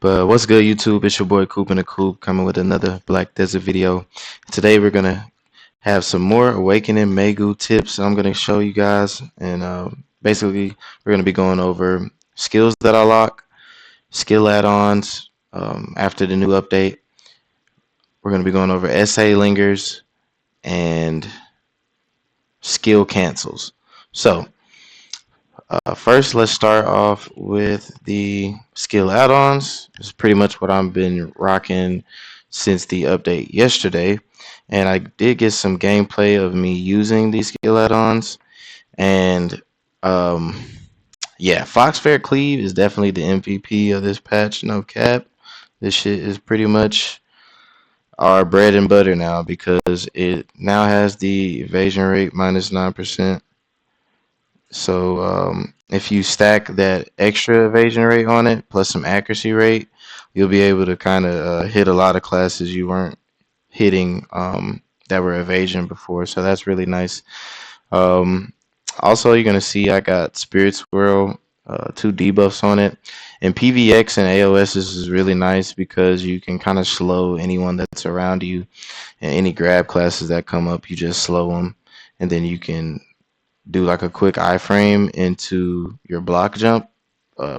But what's good, YouTube? It's your boy Coop in the Coop coming with another Black Desert video. Today we're gonna have some more Awakening Maegu tips I'm gonna show you guys, and basically we're gonna be going over skills that I lock, skill add-ons after the new update. We're gonna be going over SA lingers and skill cancels. So first, let's start off with the skill add-ons. It's pretty much what I've been rocking since the update yesterday, and I did get some gameplay of me using these skill add-ons. And um, yeah, Foxfair Cleave is definitely the MVP of this patch. No cap, this shit is pretty much our bread and butter now because it now has the evasion rate minus 9%. So if you stack that extra evasion rate on it plus some accuracy rate, you'll be able to kind of hit a lot of classes you weren't hitting that were evasion before. So that's really nice. Um, Also, you're gonna see I got Spirit Swirl, 2 debuffs on it, and PVX and AOS is really nice because you can kind of slow anyone that's around you, and any grab classes that come up, you just slow them, and then you can do like a quick iframe into your block jump,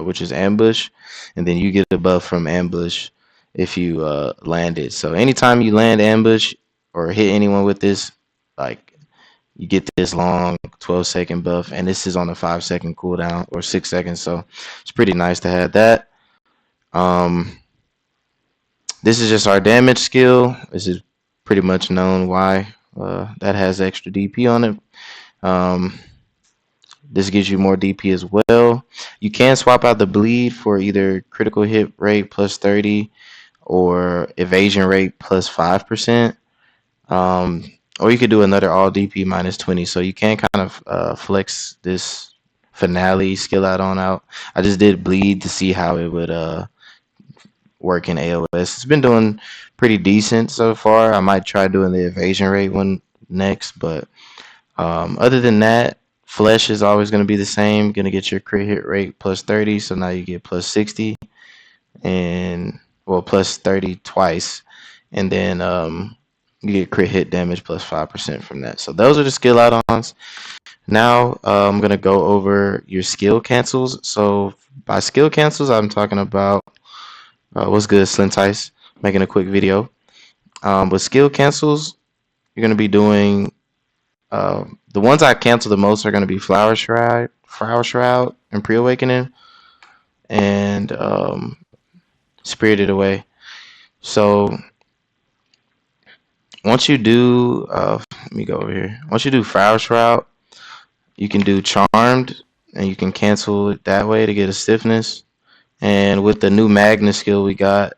which is ambush, and then you get a buff from ambush if you land it. So anytime you land ambush or hit anyone with this, like you get this long 12-second buff, and this is on a 5-second cooldown or 6 seconds. So it's pretty nice to have that. This is just our damage skill. This is pretty much known why that has extra DP on it. This gives you more DP as well. You can swap out the bleed for either critical hit rate plus 30 or evasion rate plus 5%. Or you could do another all DP minus 20. So you can kind of flex this finale skill add-on out. I just did bleed to see how it would work in AOS. It's been doing pretty decent so far. I might try doing the evasion rate one next, but other than that, flesh is always going to be the same. Going to get your crit hit rate plus 30, so now you get plus 60, and well, plus 30 twice, and then you get crit hit damage plus 5% from that. So those are the skill add-ons. Now I'm going to go over your skill cancels. So by skill cancels, I'm talking about what's good, Slintice, making a quick video. With skill cancels, you're going to be doing the ones I cancel the most are going to be Flower Shroud, and Pre-Awakening, and Spirited Away. So once you do, let me go over here. Once you do Flower Shroud, you can do Charmed, and you can cancel it that way to get a stiffness. And with the new Magnus skill we got,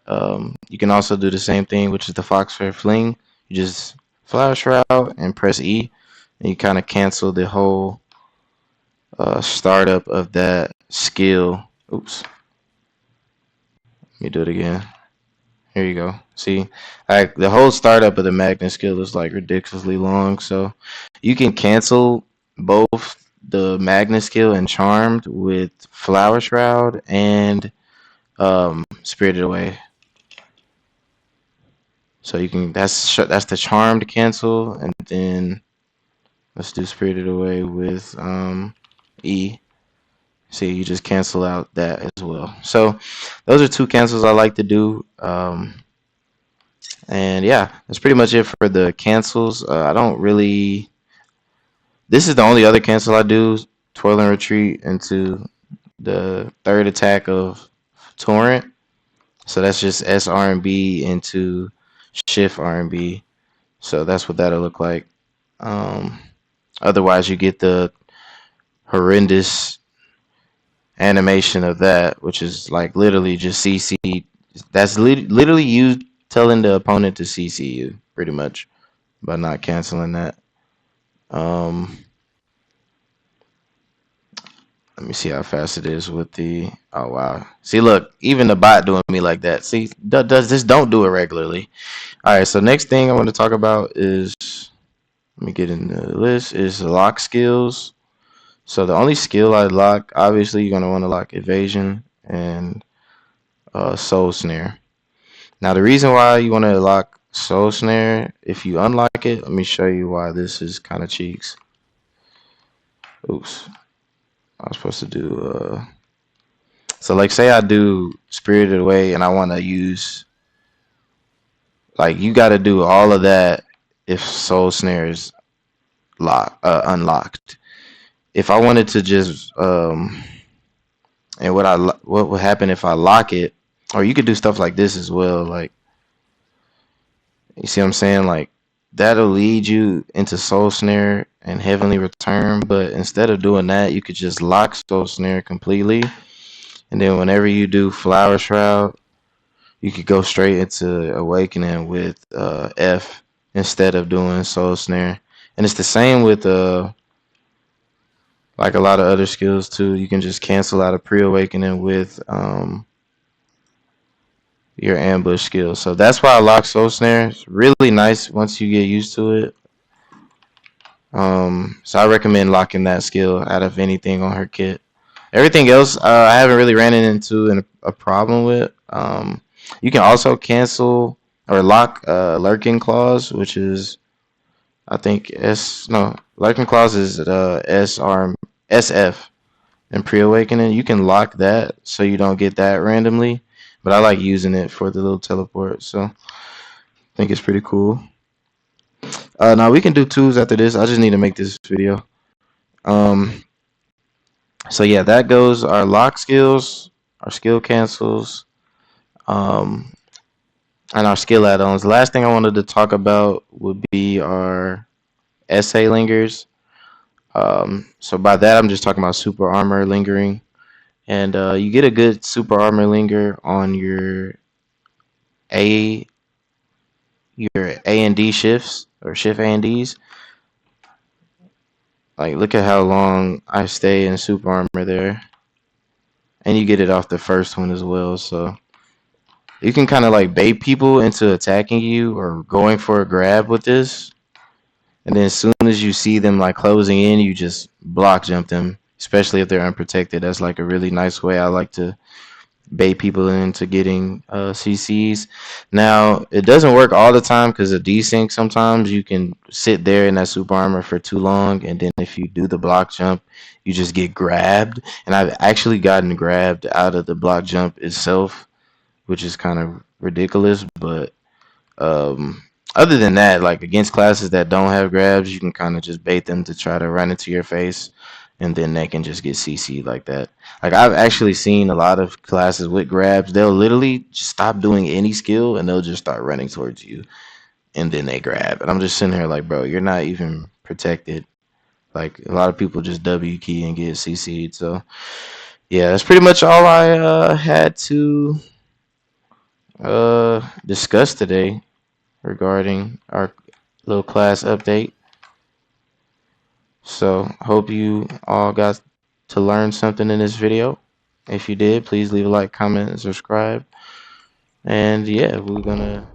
you can also do the same thing, which is the Foxfair Fling. You just Flower Shroud and press E, and you kind of cancel the whole startup of that skill. Oops. Let me do it again. Here you go. See, like the whole startup of the Magnus skill is like ridiculously long. So you can cancel both the Magnus skill and Charmed with Flower Shroud and Spirited Away. So you can that's the Charmed cancel, and then let's do Spirited Away with E. See, you just cancel out that as well. So those are 2 cancels I like to do. And yeah, that's pretty much it for the cancels. I don't really. This is the only other cancel I do: Twirl and Retreat into the 3rd attack of Torrent. So that's just S R&B into Shift R&B. So that's what that'll look like. Otherwise, you get the horrendous animation of that, which is like literally just CC. That's literally you telling the opponent to CC you, pretty much, by not canceling that. Let me see how fast it is with the. Oh wow! See, look, even the bot doing me like that. See, does this? Don't do it regularly. All right. So next thing I want to talk about is, let me get in the list, is lock skills. So the only skill I lock, obviously, you're gonna want to lock evasion and soul snare. Now the reason why you want to lock soul snare, if you unlock it, let me show you why this is kind of cheeks. Oops, I was supposed to do so like say I do Spirited Away and I want to use, like, you got to do all of that if soul snare is unlocked. If I wanted to just and what would happen if I lock it, or you could do stuff like this as well, like, you see what I'm saying, like that'll lead you into soul snare and heavenly return, but instead of doing that you could just lock soul snare completely, and then whenever you do flower shroud you could go straight into awakening with F instead of doing soul snare. And it's the same with like a lot of other skills too. You can just cancel out a pre-awakening with your ambush skill. So that's why I lock soul snare. It's really nice once you get used to it. So I recommend locking that skill out of anything on her kit. Everything else I haven't really ran into a problem with. You can also cancel or lock lurking claws, which is, I think lurking claws is SF and pre-awakening. You can lock that so you don't get that randomly, but I like using it for the little teleport, so I think it's pretty cool. Now we can do twos after this. I just need to make this video. So yeah, that goes our lock skills, our skill cancels, um, and our skill add-ons. The last thing I wanted to talk about would be our SA lingers. So by that I'm just talking about super armor lingering, and you get a good super armor linger on A your A and D shifts, or shift A and Ds. Like, look at how long I stay in super armor there, and you get it off the first one as well. So you can kind of like bait people into attacking you or going for a grab with this, and then as soon as you see them like closing in, you just block jump them, especially if they're unprotected. That's like a really nice way I like to bait people into getting CCs. Now it doesn't work all the time because of desync. Sometimes you can sit there in that super armor for too long, and then if you do the block jump you just get grabbed, and I've actually gotten grabbed out of the block jump itself, which is kind of ridiculous. But um other than that, like against classes that don't have grabs, you can kind of just bait them to try to run into your face, and then they can just get CC'd like that. Like, I've actually seen a lot of classes with grabs. They'll literally just stop doing any skill and they'll just start running towards you, and then they grab. And I'm just sitting here like, bro, you're not even protected. Like, a lot of people just W key and get CC'd. So yeah, that's pretty much all I had to discuss today regarding our little class update. So hope you all got to learn something in this video. If you did, please leave a like, comment, and subscribe. And yeah, we're gonna